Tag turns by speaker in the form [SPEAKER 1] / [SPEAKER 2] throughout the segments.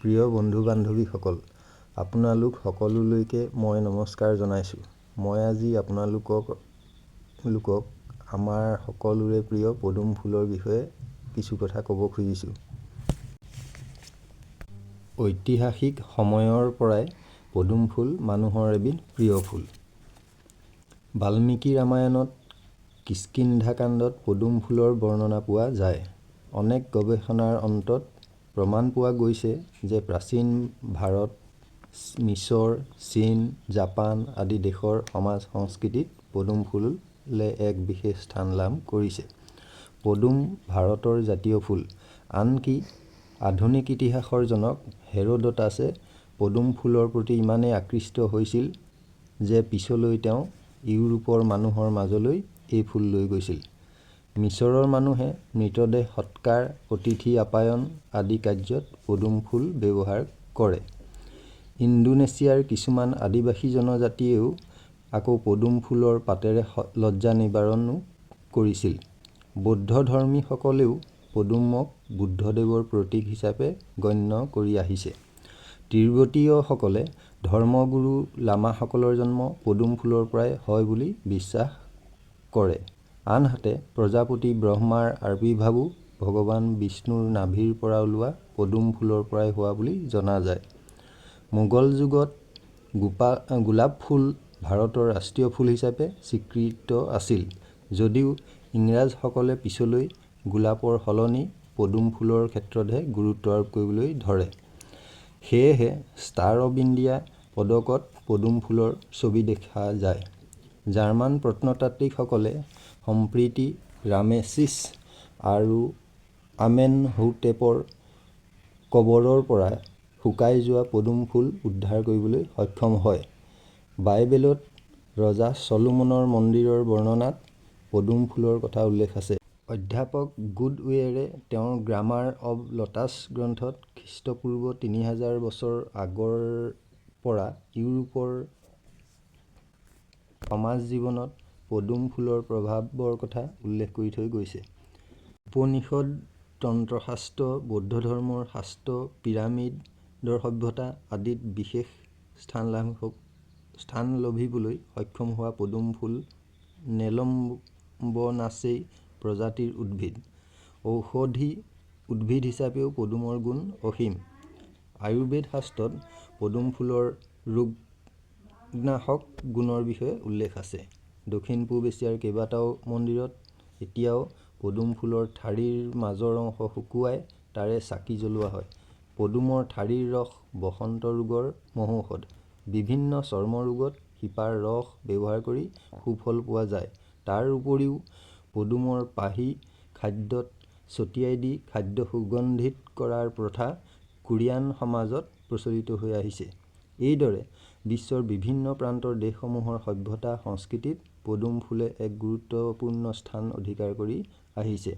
[SPEAKER 1] প্ৰিয় বন্ধু বান্ধৱীসকল, আপোনালোক সকলোলৈকে মই নমস্কাৰ জনাইছোঁ। মই আজি আপোনালোকক আমাৰ সকলোৰে প্ৰিয় পদুম ফুলৰ বিষয়ে কিছু কথা ক'ব খুজিছোঁ। ঐতিহাসিক সময়ৰ পৰাই পদুম ফুল মানুহৰ এবিধ প্ৰিয় ফুল। বাল্মীকি ৰামায়ণত কিষ্কিন্ধাকাণ্ডত পদুম ফুলৰ বৰ্ণনা পোৱা যায়। অনেক গৱেষণাৰ অন্তত প্ৰমাণ পোৱা গৈছে যে প্ৰাচীন ভাৰত, মিছৰ, চীন, জাপান আদি দেশৰ সমাজ সংস্কৃতিত পদুম ফুলে এক বিশেষ স্থান লাভ কৰিছে। পদুম ভাৰতৰ জাতীয় ফুল। আনকি আধুনিক ইতিহাসৰ জনক হেৰোডটাছে পদুম ফুলৰ প্ৰতি ইমানেই আকৃষ্ট হৈছিল যে পিছলৈ তেওঁ ইউৰোপৰ মানুহৰ মাজলৈ এই ফুল লৈ গৈছিল। মিছৰৰ মানুহে মৃতদেহ সৎকাৰ, অতিথি আপ্যায়ন আদি কাৰ্যত পদুম ফুল ব্যৱহাৰ কৰে। ইণ্ডোনেছিয়াৰ কিছুমান আদিবাসী জনজাতিয়েও আকৌ পদুম ফুলৰ পাতেৰে লজ্জা নিবাৰণো কৰিছিল। বৌদ্ধ ধৰ্মীসকলেও পদুমক বুদ্ধদেৱৰ প্ৰতীক হিচাপে গণ্য কৰি আহিছে। তিব্বতীয়সকলে ধৰ্মগুৰু লামাসকলৰ জন্ম পদুম ফুলৰ পৰাই হয় বুলি বিশ্বাস কৰে। আনহাতে প্ৰজাপতি ব্ৰহ্মাৰ আবিৰ্ভাৱো ভগৱান বিষ্ণুৰ নাভিৰ পৰা ওলোৱা পদুম ফুলৰ পৰাই হোৱা বুলি জনা যায়। মোগল যুগত গোলাপ ফুল ভাৰতৰ ৰাষ্ট্ৰীয় ফুল হিচাপে স্বীকৃত আছিল, যদিও ইংৰাজসকলে পিছলৈ গোলাপৰ সলনি পদুম ফুলৰ ক্ষেত্ৰতহে গুৰুত্ব আৰোপ কৰিবলৈ ধৰে। সেয়েহে ষ্টাৰ অৱ ইণ্ডিয়া পদকত পদুম ফুলৰ ছবি দেখা যায়। জাৰ্মান প্ৰত্নতাত্ত্বিকসকলে সম্প্ৰতি ৰামেছিছ আৰু আমেনহোটেপৰ কবৰৰ পৰা শুকাই যোৱা পদুম ফুল উদ্ধাৰ কৰিবলৈ সক্ষম হয়। বাইবেলত ৰজা চলোমনৰ মন্দিৰৰ বৰ্ণনাত পদুম ফুলৰ কথা উল্লেখ আছে। অধ্যাপক গুডৱেৰে তেওঁৰ গ্ৰামাৰ অৱ লটাছ গ্ৰন্থত খ্ৰীষ্টপূৰ্ব ৩০০০ বছৰ আগৰ পৰা ইউৰোপৰ সমাজ জীৱনত পদুম ফুলৰ প্ৰভাৱৰ কথা উল্লেখ কৰি থৈ গৈছে। উপনিষদ, তন্ত্ৰশাস্ত্ৰ, বৌদ্ধ ধৰ্মৰ শাস্ত্ৰ, পিৰামিডৰ সভ্যতা আদিত বিশেষ স্থান লভিবলৈ সক্ষম হোৱা পদুম ফুল নেলম্বনাচেই প্ৰজাতিৰ উদ্ভিদ। ঔষধি উদ্ভিদ হিচাপেও পদুমৰ গুণ অসীম। আয়ুৰ্বেদ শাস্ত্ৰত পদুম ফুলৰ ৰোগনাশক গুণৰ বিষয়ে উল্লেখ আছে। দক্ষিণ-পূব এছিয়াৰ কেইবাটাও মন্দিৰত এতিয়াও পদুম ফুলৰ ঠাৰিৰ মাজৰ অংশ শুকুৱাই তাৰে চাকি জ্বলোৱা হয়। পদুমৰ ঠাৰিৰ ৰস বসন্ত ৰোগৰ মহৌষধ। বিভিন্ন চৰ্ম ৰোগত শিপাৰ ৰস ব্যৱহাৰ কৰি সুফল পোৱা যায়। তাৰ উপৰিও পদুমৰ পাহি খাদ্যত ছটিয়াই দি খাদ্য সুগন্ধিত কৰাৰ প্ৰথা কোৰিয়ান সমাজত প্ৰচলিত হৈ আহিছে। এইদৰে বিশ্বৰ বিভিন্ন প্ৰান্তৰ দেশসমূহৰ সভ্যতা সংস্কৃতিত পদুম ফুলে এক গুৰুত্বপূৰ্ণ স্থান অধিকাৰ কৰি আহিছে।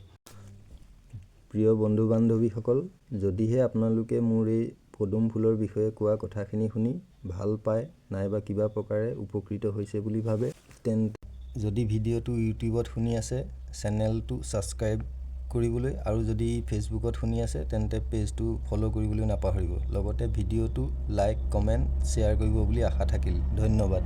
[SPEAKER 1] প্ৰিয় বন্ধু বান্ধৱীসকল, যদিহে আপোনালোকে মোৰ এই পদুম ফুলৰ বিষয়ে কোৱা কথাখিনি শুনি ভাল পায় নাইবা কিবা প্ৰকাৰে উপকৃত হৈছে বুলি ভাবে, তেন্তে যদি ভিডিঅ'টো ইউটিউবত শুনি আছে চেনেলটো ছাবস্ক্ৰাইব কৰিবলৈ, আৰু যদি ফেচবুকত শুনি আছে তেন্তে পেজটো ফ'ল' কৰিবলৈ নাপাহৰিব। লগতে ভিডিঅ'টো লাইক, কমেণ্ট, শ্বেয়াৰ কৰিব বুলি আশা থাকিল। ধন্যবাদ।